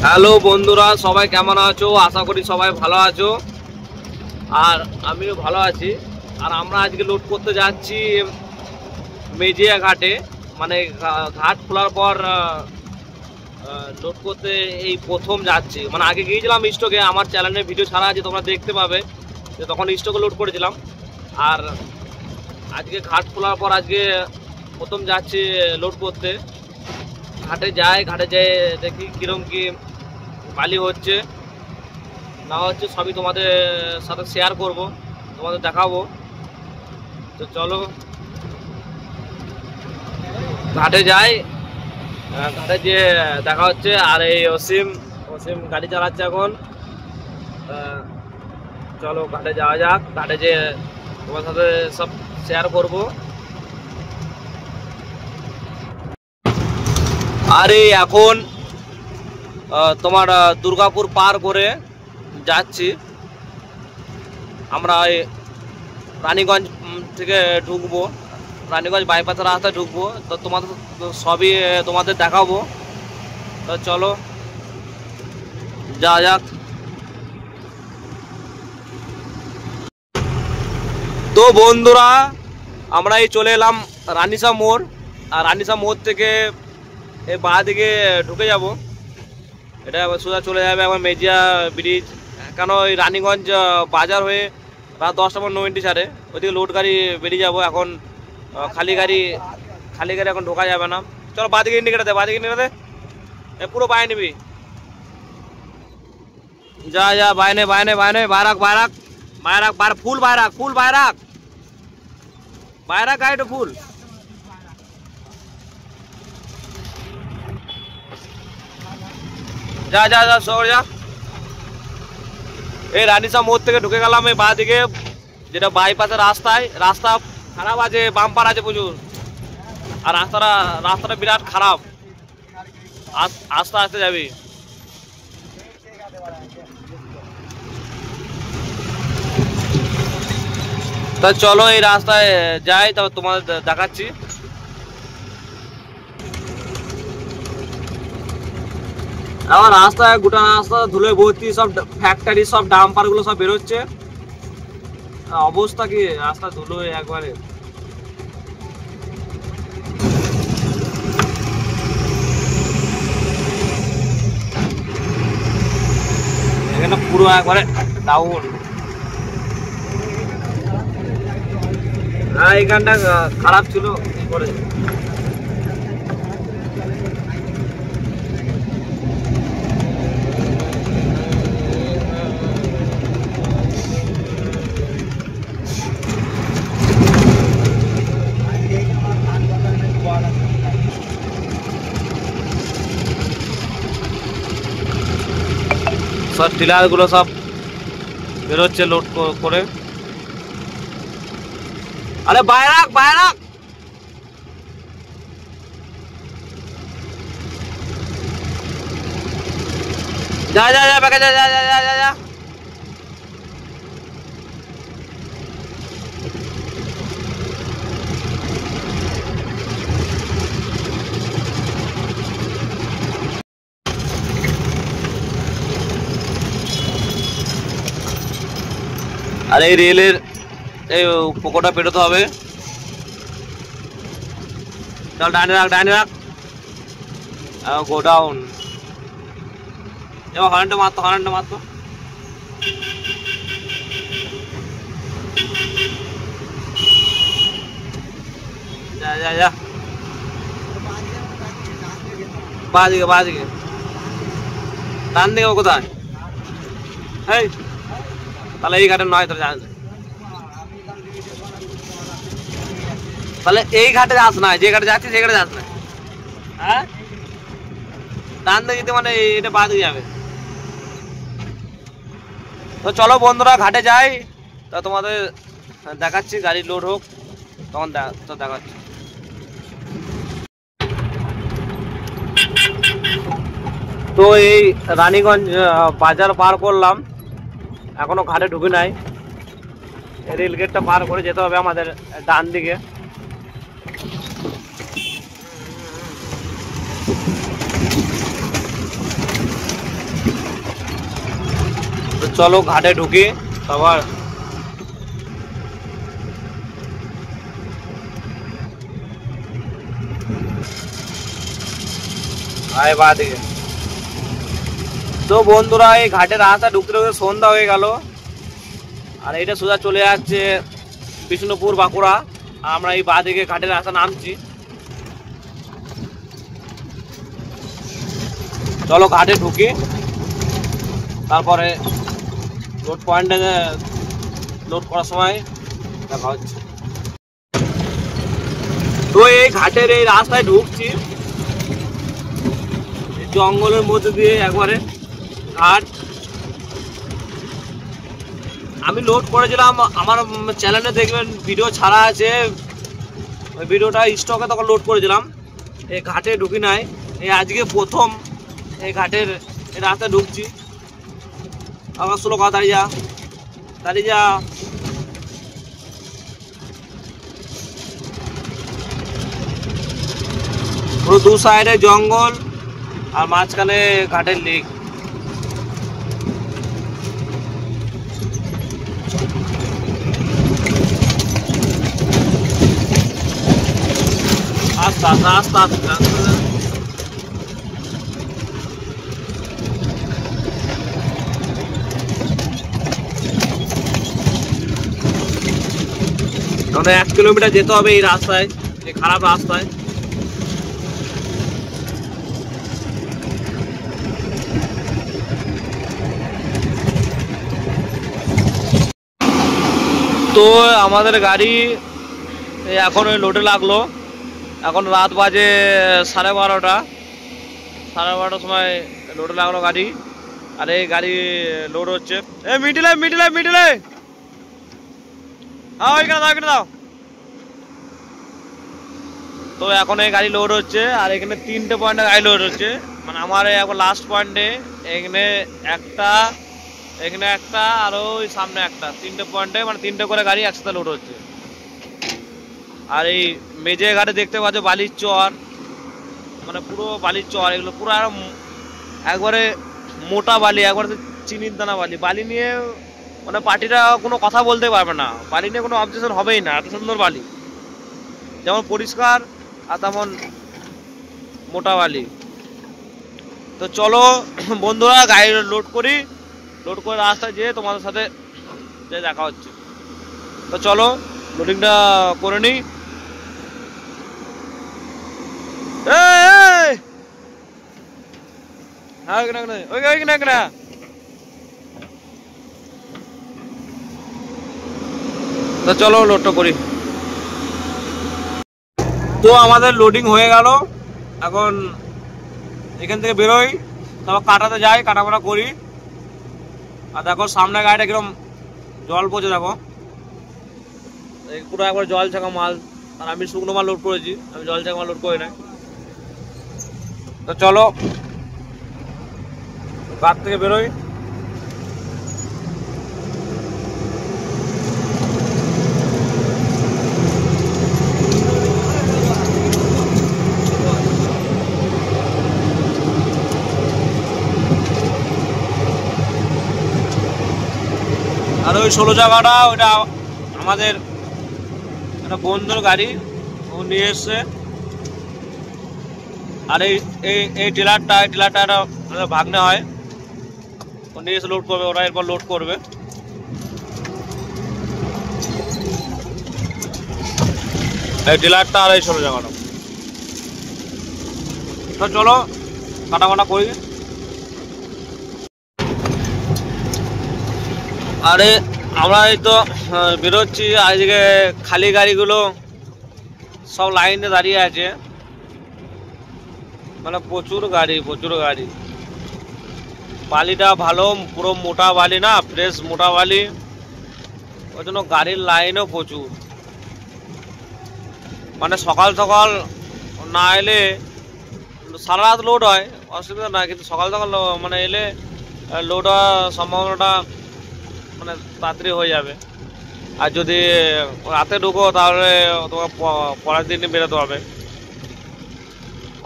Hello বন্ধুরা, সবাই কেমন আছো? আশা করি সবাই ভালো আছো, আর আমিও ভালো আছি। আর আমরা আজকে লোড করতে যাচ্ছি মেজিয়া ঘাটে, মানে ঘাট খোলার পর লোড করতে এই প্রথম যাচ্ছি। মানে আগে গিয়েছিলাম স্টকে, আমার চ্যানেলে ভিডিও ছাড়া আছে, তোমরা দেখতে পাবে যে তখন স্টকে লোড করেছিলাম। আর আজকে ঘাট খোলার পর আজকে প্রথম যাচ্ছি লোড করতে। ঘাটে যেয়ে দেখি কিরম কি বালি হচ্ছে না হচ্ছে, সবই তোমাদের সাথে শেয়ার করব, তোমাদের দেখাবো। তো চলো ঘাটে যাই, ঘাটে যেয়ে দেখা হচ্ছে। আর এই অসীম গাড়ি চালাচ্ছে এখন। চলো ঘাটে যাওয়া যাক, ঘাটে যেয়ে তোমার সাথে সব শেয়ার করব। আর এই এখন তোমার দুর্গাপুর পার করে যাচ্ছি আমরা। রানীগঞ্জ থেকে ঢুকবো, রানীগঞ্জ বাইপাসের রাস্তায় ঢুকবো। তো তোমাদের সবই তোমাদের দেখাবো। তো চলো যাওয়া যাক। তো বন্ধুরা, আমরা এই চলে এলাম রানিসা মোড়। আর রানিসা মোড় থেকে এই বাঁ দিকে ঢুকে যাব, এটা সোজা চলে যাবে আমার মেজিয়া ব্রিজ। কেন ওই রানীগঞ্জ বাজার হয়ে রাত 10টা পর 90 ছাড়ে, ওইদিকে লোড গাড়ি বেরিয়ে যাবো। এখন খালি গাড়ি এখন ঢোকা যাবে না। চলো বাঁদিকে ইন্ডিকেটার দে, পুরো বায় নিবি। যা বাইনে বাইরাক ফুল বাইরাক গাড়িটা ফুল। যা সর যা। এই রানিসা মোড় থেকে ঢুকে গেলাম এই বাঁ দিকে, যেটা বাইপাসের রাস্তা খারাপ আছে, বাম্পার আছে প্রচুর। আর রাস্তাটা বিরাট খারাপ, আস্তে আস্তে যাবি। তা চলো এই রাস্তায় যাই, তবে তোমাদের দেখাচ্ছি। আমার রাস্তায় গোটা রাস্তা ধুলে ভর্তি, সব ফ্যাক্টরি, সব ডাম্পার গুলো সব বেরোচ্ছে। অবস্থা কি রাস্তা ধুলো একবারে। এখানে পুরো একবারে ডাউন। হ্যাঁ, এখানটা খারাপ ছিল করে। সব টিলার গুলো সব বেরোচ্ছে লোড করে। আরে বাইরাক যা বেকা যা। আর এই রেলের এই পোকোটা পেরোতে হবে। চল ডাইনে রাখ গোডাউন। এবার হর্নটা মারতো। যা বাদিকে ডান দিকে কোথায়? এই তাহলে এই ঘাটে নয়, তাহলে এই ঘাটে যাস না, যে ঘাটে যাচ্ছি সেই ঘাটে যাস না। হ্যাঁ, ডান দিকে মানে এটা বাদ দিয়ে যাবে। তো চলো বন্ধুরা ঘাটে যাই, তা তোমাদের দেখাচ্ছি। গাড়ি লোড হোক তখন দেখাচ্ছি। তো এই রানীগঞ্জ বাজার পার করলাম, এখনো ঘাটে ঢুকে নাই। রেল গেটটা পার করে যেতে হবে আমাদের ডান দিকে। চলো ঘাটে ঢুকি। তারপর আয় বা দিকে। তো বন্ধুরা এই ঘাটের রাস্তা ঢুকতে ঢুকতে সন্ধ্যা হয়ে গেল, আর এটা সোজা চলে যাচ্ছে বিষ্ণুপুর বাঁকুড়া। আর আমরা এই বা দিকে ঘাটের রাস্তা নামছি। চলো ঘাটে ঢুকি, তারপরে লোড পয়েন্টে লোড করার সময় দেখা হচ্ছে। তো এই ঘাটের এই রাস্তায় ঢুকছি, জঙ্গলের মধ্যে দিয়ে একবারে ঘাট। আমি লোড করেছিলাম, আমার চ্যানেলে দেখবেন ভিডিও ছাড়া আছে, ওই ভিডিওটা স্টকে তখন লোড করেছিলাম। এই ঘাটে ঢুকি নাই, এই আজকে প্রথম এই ঘাটের এই রাস্তায় ঢুকছি। আমার স্লো কথা, দাঁড়িয়ে যা দাঁড়িয়ে যা। পুরো দু সাইডে জঙ্গল আর মাঝখানে ঘাটের লেক। আস্তে আস্তে আস্তে আস্তে আস্তে। মানে 1 কিলোমিটার যেতে হবে এই রাস্তায়, এই খারাপ রাস্তায়। তো আমাদের গাড়ি এখন ওই লোডে লাগলো। এখন রাত বাজে 12:30। 12:30 সময় লোডে লাগলো গাড়ি। আর এই গাড়ি লোড হচ্ছে। মিডিলে মিডিলে মিডিলে, হ্যাঁ ওইখানে দাও, ওইখানে দাও। তো এখন এই গাড়ি লোড হচ্ছে, আর এখানে 3টে পয়েন্টে গাড়ি লোড হচ্ছে। মানে আমার এখন লাস্ট পয়েন্টে এখানে একটা, এখানে একটা, আর ওই সামনে একটা, 3টে পয়েন্টে মানে 3টে করে গাড়ি একসাথে লোড হচ্ছে। আর এই মেজে ঘাটে দেখতে পাচ্ছ বালির চর, মানে পুরো বালির চর। এগুলো পুরো একবারে মোটা বালি, একবারে চিনির দানা বালি। বালি নিয়ে মানে পার্টিরা কোনো কথা বলতে পারবে না, বালি নিয়ে কোনো অবজেকশন হবেই না। এত সুন্দর বালি, যেমন পরিষ্কার আর তেমন মোটা বালি। তো চলো বন্ধুরা গাড়ি লোড করি, লোড করে রাস্তায় যেয়ে তোমাদের সাথে যে দেখা হচ্ছে। তো চলো লোডিংটা করে নিই। তো চলো লোডটা করি। তো আমাদের লোডিং হয়ে গেল। এখন এখান থেকে বেরোই, তারপর কাটাতে যাই, কাটাফাটা করি। আর দেখো সামনে গাড়িটা কিরকম জল পড়ছে, দেখো পুরো একবার জল ছাকা মাল। আর আমি শুকনো মাল লোড করেছি, আমি জল ছাকা মাল লোড করি না। তো চলো ঘাট থেকে বেরোই। আর ওই 16 জায়গাটা ওইটা আমাদের একটা বন্ধুর গাড়ি, ও নিয়ে এসছে। আর এই টিলারটা একটা ভাগ্নে হয়, ও নিয়ে এসে লোড করবে, ওরা এরপর লোড করবে। এই টিলারটা আর এই 16 জায়গাটা। তো চলো কাটামাটা করি। আরে আমরা এই তো বেরোচ্ছি। আজকে খালি গাড়িগুলো সব লাইনে দাঁড়িয়ে আছে, মানে প্রচুর গাড়ি প্রচুর গাড়ি। বালিটা ভালো, পুরো মোটা বালি না, ফ্রেশ মোটা বালি, ওই জন্য গাড়ির লাইনও প্রচুর। মানে সকাল সকাল না এলে সারা রাত লোড হয়, অসুবিধা না, কিন্তু সকাল সকাল মানে এলে লোড হওয়ার সম্ভাবনাটা মানে তাড়াতাড়ি হয়ে যাবে। আর যদি রাতে ঢুকো তাহলে তোমার পরের দিন বেরোতে হবে।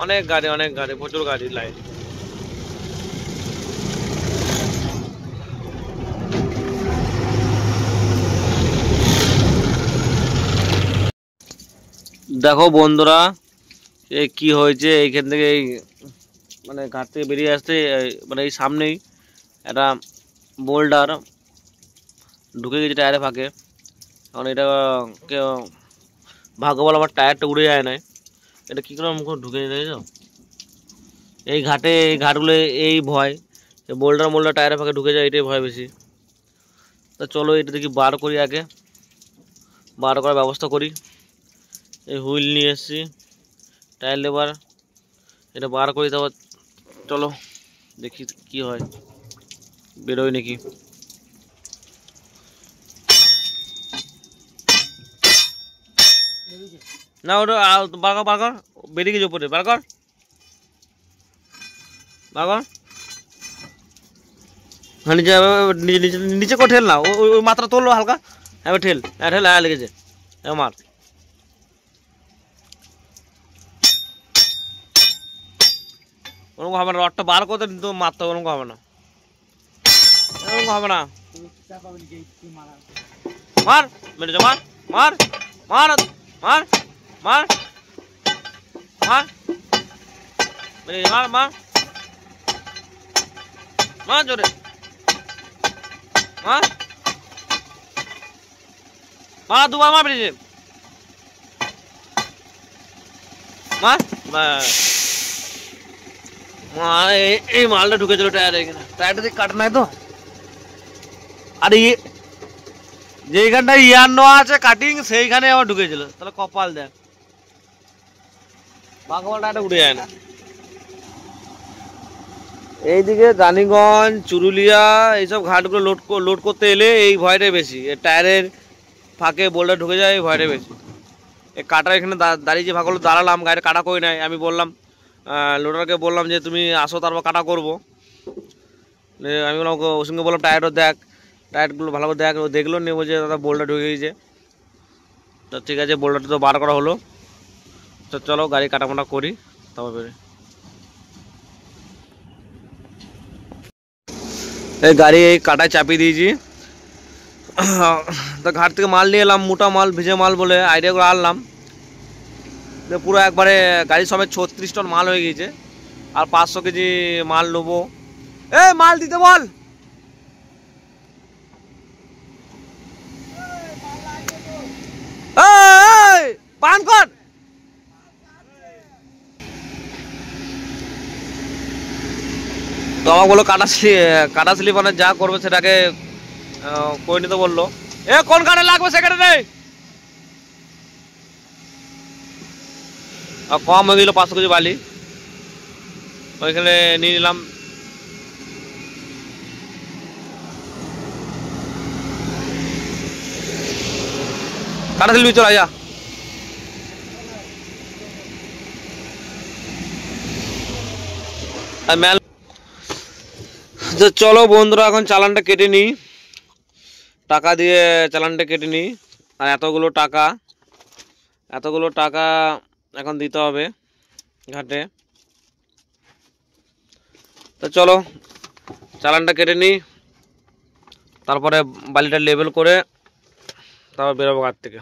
অনেক গাড়ি প্রচুর গাড়ি লাইন। দেখো বন্ধুরা এই কি হয়েছে, এইখান থেকে এই মানে ঘাট থেকে বেরিয়ে আসতে মানে এই সামনেই একটা বোল্ডার ঢুকে গেছে টায়ারে ফাঁকে। এখন এটা ভাগ্য বল আমার টায়ারটা উড়ে যায় না, এটা কী করে মুখ ঢুকে দেখেছো। এই ঘাটে এই ঘাটগুলো এই ভয়, বোল্ডার টায়ারে ফাঁকে ঢুকে যায়, এটাই ভয় বেশি। তা চলো এটা দেখি বার করি, আগে বার করার ব্যবস্থা করি। এই হুইল নিয়ে এসেছি, টায়ার লেবার, এটা বার করি। তারপর চলো দেখি কি হয়, বেরোয় নাকি। না ওটা বার কর, বেরিয়ে গেছে উপরে, বার কর। হ্যাঁ নিচে নিচে নিচে করে ঠেল না, ওই মাত্রা তোলো হালকা। হ্যাঁ ঠেল, হ্যাঁ ঠেল, হ্যাঁ লেগেছে। মার, ওরকম হবে না, রডটা বার করতে তো মারতে হবে, ওরকম হবে না, এরকম হবে না। মার মেরে যা, মার মার মার মার মার মার মেরে মার মার মার জোরে মার মার, দুবার মার বেরিয়েছে, মার। এই মালটা ঢুকেছিল টায়ারে, এখানে টায়ারটা দিয়ে কাট নাই তো। আর যেইখানটা ইয়ার নেওয়া আছে কাটিং, সেইখানে আবার ঢুকেছিল, তাহলে কপাল দেখ, বাঘমাল টায়ারটা উঠে যায় না। এইদিকে রানীগঞ্জ, চুরুলিয়া এইসব ঘাটগুলো লোড করতে এলে এই ভয়টাই বেশি, টায়ারের ফাঁকে বোল্ডার ঢুকে যায়, এই ভয়টাই বেশি। এই কাটার এখানে দাঁড়িয়ে ভাগলো, দাঁড়ালাম, গাড়ি কাটা করি নাই, আমি বললাম লোডারকে বললাম যে তুমি আসো, তারপর কাটা করবো। আমি বললাম ওর সঙ্গে বললাম টায়ারও দেখ, টায়ারগুলো ভালো করে দেখ। ও দেখলো নিয়ে বলছে দাদা বোল্ডার ঢুকে গিয়েছে। তো ঠিক আছে, বোল্ডারটা তো বার করা হলো। তো চলো গাড়ি কাটামাটা করি, তারপর বেরোই। এই গাড়ি এই কাটায় চাপিয়ে দিয়েছি। তো ঘাট থেকে মাল নিয়ে এলাম, মোটা মাল, ভিজে মাল বলে আইডিয়া করে আনলাম। পুরো একবারে গাড়ি সমেত 36 টন মাল হয়ে গিয়েছে, আর 500 কেজি মাল নেবো। এ মাল দিতে বল। পান কর। তো আমাকে বললো কাটা স্লিপ মানে যা করবে সেটাকে করে নিতে বললো। এ কোন কাঠে লাগবে সেখানে নেই, কম হয়ে গেল 500 কেজি বালি, ওইখানে নিয়ে নিলাম। কাটা স্লিপ চলে যা। তো চলো বন্ধুরা এখন চালানটা কেটে নিই, টাকা দিয়ে চালানটা কেটে নিই। আর এতগুলো টাকা এখন দিতে হবে ঘাটে। তো চলো চালানটা কেটে নিই, তারপরে বালিটা লেবেল করে তারপর বেরোবো ঘাট থেকে।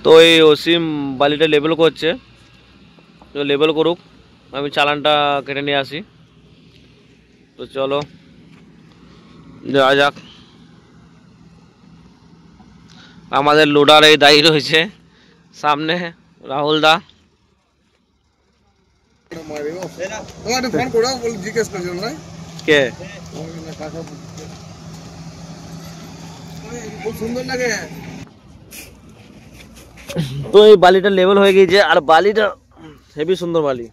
তো এই অসীম বালিটা লেবেল করছে, লেবেল করুক, আমি চালানটা কেটে নিয়ে আসি। তো চলো যাওয়া যাক। আমাদের লোডার এই দায়ী রয়েছে সামনে, রাহুল দা। কে তো এই বালিটা লেভেল হয়ে গিয়েছে, আর বালিটা হেভি সুন্দর বালি,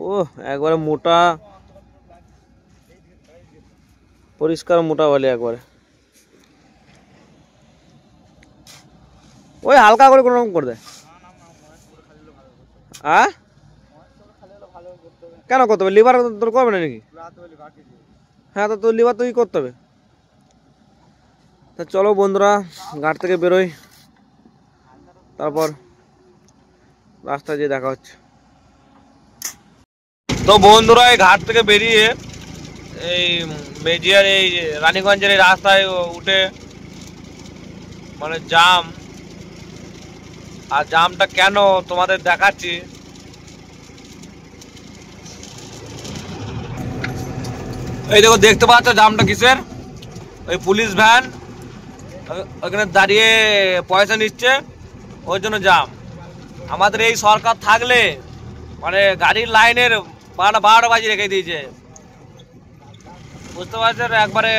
ও একবারে মোটা পরিষ্কার মোটা বালি একবারে। ওই হালকা করে কোনো রকম করে দেয়। কেন করতে হবে, লিভার তোর করবে না নাকি? হ্যাঁ তো তোর লিভার তো ই করতে হবে। তা চলো বন্ধুরা ঘাট থেকে বেরোই, তারপর রাস্তায় যেয়ে দেখা হচ্ছে। তো বন্ধুরা এই ঘাট থেকে বেরিয়ে এই মেজিয়ার এই রানীগঞ্জের এই রাস্তায় উঠে মানে জাম। আর জামটা কেন তোমাদের দেখাচ্ছি। এই দেখো, দেখতে পাচ্ছ জামটা কিসের? ওই পুলিশ ভ্যান ওখানে দাঁড়িয়ে পয়সা নিচ্ছে, ওই জন্য জাম। আমাদের এই সরকার থাকলে মানে গাড়ির লাইনের 12টা বাজিয়ে রেখে দিয়েছে, বুঝতে পারছেন? একবারে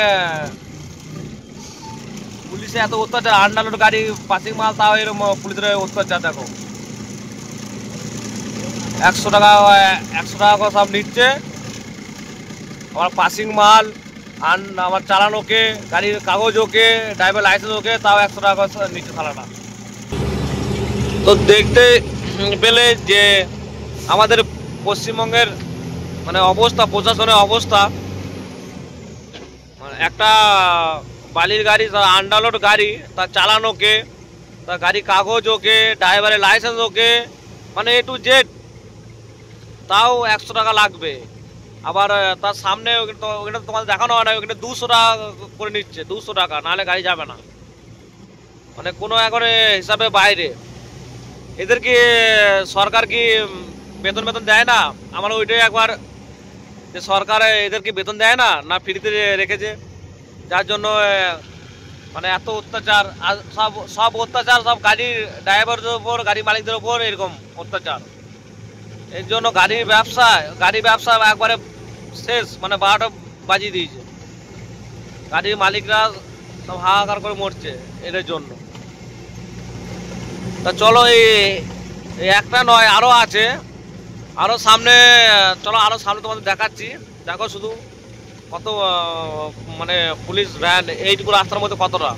পুলিশে এত অত্যাচার, আন্ডারলোড গাড়ি পাসিং মাল, তাও এরকম পুলিশের অত্যাচার। দেখো 100 টাকা 100 টাকা করে সব নিচ্ছে। আমার পাসিং মাল আমার চালান ওকে, গাড়ির কাগজ ওকে, ড্রাইভার লাইসেন্স ওকে, তাও 100 টাকা করে নিচ্ছে থানাটা। তো দেখতে পেলে যে আমাদের পশ্চিমবঙ্গের মানে অবস্থা, প্রশাসনের অবস্থা। একটা বালির গাড়ি, তার আন্ডারলোড গাড়ি, তার চালান ওকে, তার গাড়ির কাগজ ওকে, ড্রাইভারের লাইসেন্স ওকে, মানে A to Z, তাও 100 টাকা লাগবে। আবার তার সামনে ওখানে তোমাদের দেখানো হয় না, ওখানে 200 টাকা করে নিচ্ছে, 200 টাকা, নাহলে গাড়ি যাবে না। মানে কোনো একবারে হিসাবে বাইরে। এদেরকে সরকার কি বেতন দেয় না? আমার ওইটাই একবার, যে সরকার এদেরকে বেতন দেয় না, না ফ্রিতে রেখেছে, যার জন্য মানে এত অত্যাচার। আর সব অত্যাচার সব গাড়ির ড্রাইভারদের উপর, গাড়ি মালিকদের উপর এরকম অত্যাচার। এর জন্য গাড়ি ব্যবসা একবারে শেষ, মানে 12টা বাজিয়ে দিয়েছে। গাড়ির মালিকরা সব হাহাকার করে মরছে এদের জন্য। তা চলো, এই একটা নয়, আরো আছে, আরো সামনে চলো, আরো সামনে তোমাদের দেখাচ্ছি। দেখো শুধু কত মানে পুলিশ ভ্যান এইটুকু রাস্তার মধ্যে কতটা,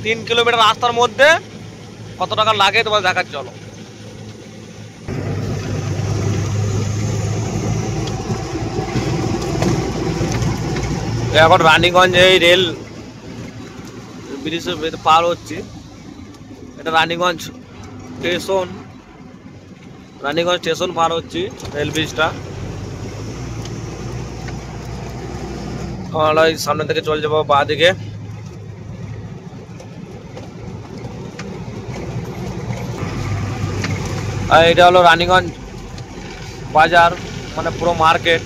3 কিলোমিটার রাস্তার মধ্যে কত টাকা লাগে তোমাদের দেখাচ্ছি। চলো, এখন রানীগঞ্জ এই রেল ব্রিজের পার হচ্ছি। এটা রানীগঞ্জ স্টেশন পার হচ্ছি, রেল ব্রিজটা। আমরা সামনে থেকে চলে যাবো বাঁ দিকে। আর এটা হলো রানীগঞ্জ বাজার, মানে পুরো মার্কেট।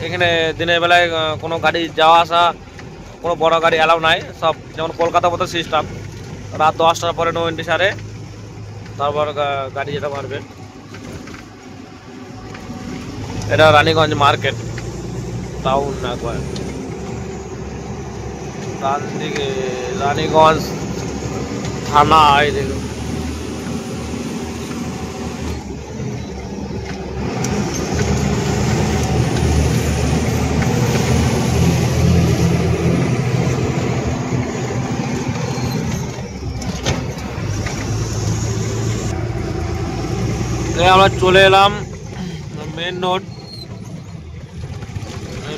এখানে দিনের বেলায় কোনো গাড়ি যাওয়া আসা, কোনো বড় গাড়ি অ্যালাউ নাই। সব যেমন কলকাতা মতো সিস্টেম, রাত 10টার পরে নো এন্ট্রি ছাড়ে, তারপর গাড়ি যেতে পারবে। এটা রানীগঞ্জ মার্কেট টাউন, একবার ডান দিকে রানীগঞ্জ থানা। এই দেখো, আমরা চলে এলাম মেন রোড।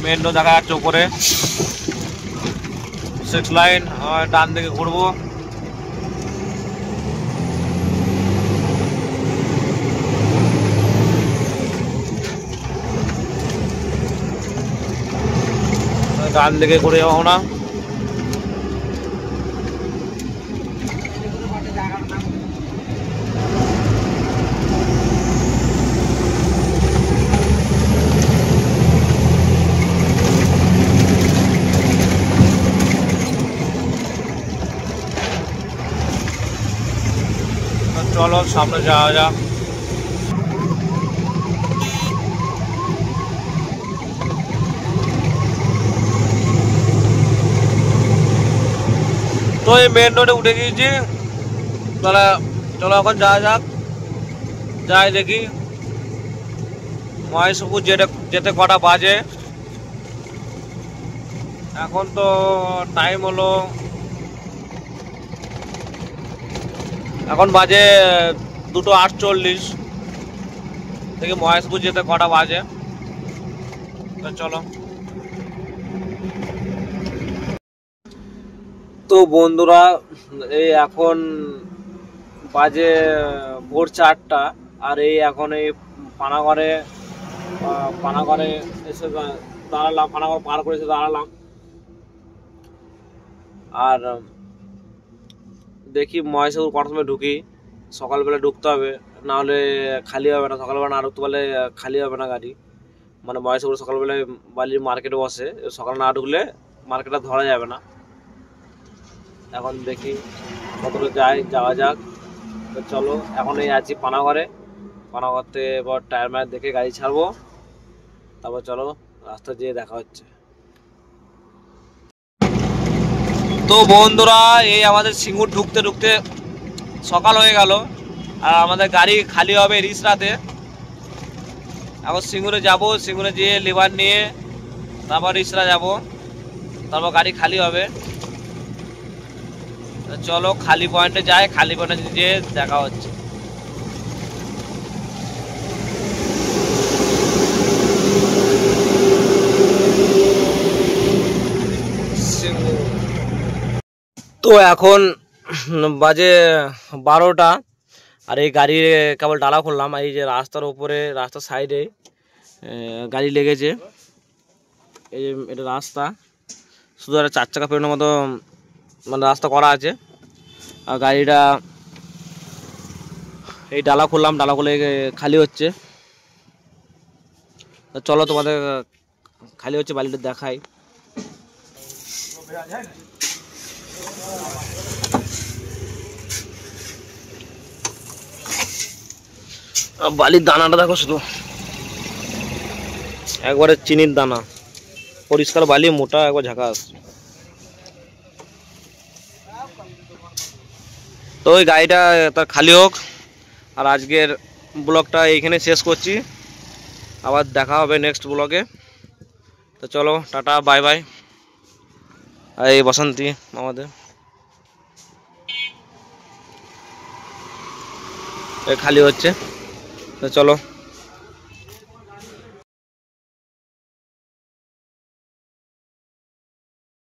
মেন রোড দেখা যাচ্ছে উপরে 6 লাইন। ডান দিকে ঘুরবো, ডান দিকে ঘুরে যাবো না। চলো সামনে যাওয়া যাক। তো এই মেন রোডে উঠে গিয়েছি, তাহলে চলো এখন যাওয়া যাক। যাই দেখি মহেশপুর যেতে কটা বাজে। এখন তো টাইম হলো, এখন বাজে 2:48। দেখি মহেশপুর যেতে কটা বাজে। তো চলো। তো বন্ধুরা, এই এখন বাজে ভোর 4টা। আর এই এখন এই পানাগড়ে এসে দাঁড়ালাম, পানাগড় পার করে এসে দাঁড়ালাম। আর দেখি মহেশপুর কটার সময় ঢুকি, সকালবেলা ঢুকতে হবে, না হলে খালি হবে না। সকালবেলা না ঢুকতে পারলে খালি হবে না গাড়ি। মানে মহেশপুর সকালবেলায় বালির মার্কেটে বসে, সকালে না ঢুকলে মার্কেটটা ধরা যাবে না। এখন দেখি কতটা যাওয়া যাক। তো চলো, এখন এই আছি পানাগড়ে। পানাগড় থেকে এবার টায়ার মায়ার দেখে গাড়ি ছাড়বো, তারপর চলো রাস্তা যেয়ে দেখা হচ্ছে। তো বন্ধুরা, এই আমাদের সিঙ্গুর ঢুকতে ঢুকতে সকাল হয়ে গেল, আর আমাদের গাড়ি খালি হবে রিসরাতে। এখন সিঙ্গুরে যাব, সিঙ্গুরে যেয়ে লিভার নিয়ে তারপর রিসরা যাব, তারপর গাড়ি খালি হবে। চলো খালি পয়েন্টে যাই, খালি পয়েন্টে যেয়ে দেখা হচ্ছে। তো এখন বাজে 12টা, আর এই গাড়ি কেবল ডালা খুললাম। এই যে রাস্তার উপরে, রাস্তার সাইডে গাড়ি লেগেছে। এই যে এটা রাস্তা, শুধু একটা 4 চাকা পেরোনোর মতো মানে রাস্তা করা আছে। আর গাড়িটা এই ডালা খুললাম, ডালা খুলে খালি হচ্ছে। চলো তোমাদের খালি হচ্ছে বালিটা দেখাই। বালির দানাটা দেখো, শুধু একবারে চিনির দানা, পরিষ্কার বালি, মোটা, একবার ঝাঁকাস। তো ওই গাড়িটা তার খালি হোক, আর আজকের ব্লগটা এইখানে শেষ করছি। আবার দেখা হবে নেক্সট ব্লগে। তো চলো, টাটা, বাই বাই। আর এই বসন্তী আমাদের খালি হচ্ছে, তো চলো।